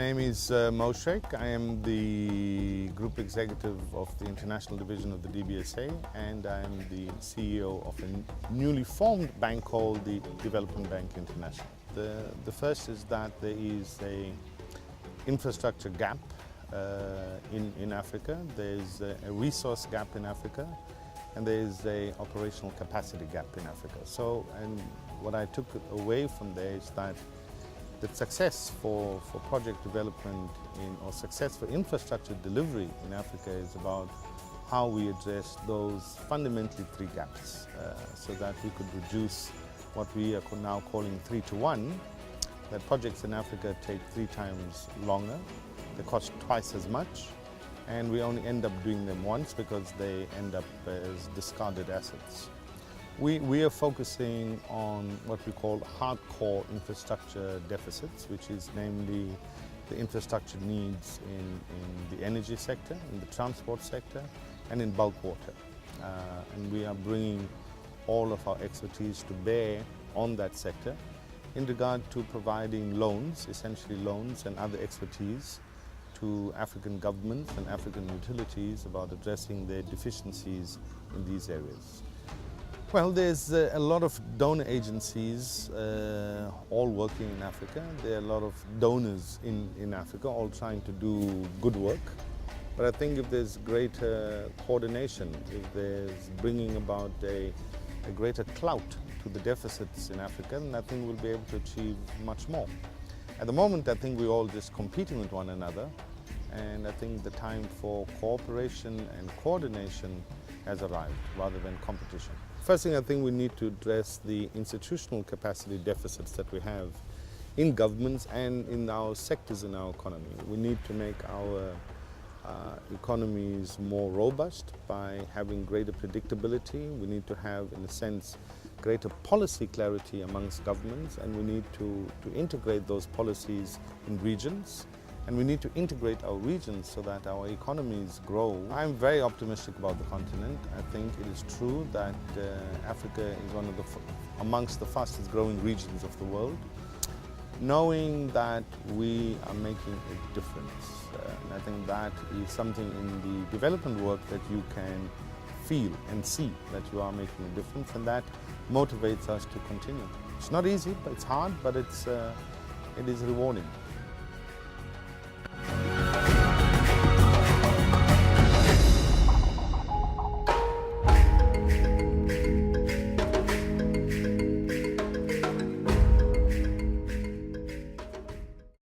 name is Moe Shaik. I am the Group Executive of the International Division of the DBSA, and I am the CEO of a newly formed bank called the Development Bank International. The first is that there is an infrastructure gap in Africa, there is a resource gap in Africa, and there is an operational capacity gap in Africa. And what I took away from there is that the success for project development or success for infrastructure delivery in Africa is about how we address those fundamentally three gaps so that we could reduce what we are now calling 3 to 1, that projects in Africa take 3 times longer, they cost twice as much, and we only end up doing them once because they end up as discarded assets. We are focusing on what we call hardcore infrastructure deficits, which is namely the infrastructure needs in the energy sector, in the transport sector, and in bulk water. And we are bringing all of our expertise to bear on that sector in regard to providing loans, essentially loans and other expertise to African governments and African utilities about addressing their deficiencies in these areas. Well, there's a lot of donor agencies all working in Africa. There are a lot of donors in Africa all trying to do good work. But I think if there's greater coordination, if there's bringing about a greater clout to the deficits in Africa, then I think we'll be able to achieve much more. At the moment, I think we're all just competing with one another, and I think the time for cooperation and coordination has arrived rather than competition. First thing, I think we need to address the institutional capacity deficits that we have in governments and in our sectors in our economy. We need to make our economies more robust by having greater predictability. We need to have, in a sense, greater policy clarity amongst governments, and we need to integrate those policies in regions. And we need to integrate our regions so that our economies grow. I'm very optimistic about the continent. I think it is true that Africa is one of amongst the fastest growing regions of the world. Knowing that we are making a difference, and I think that is something in the development work that you can feel and see that you are making a difference, and that motivates us to continue. It's not easy, but it's hard, but it is rewarding.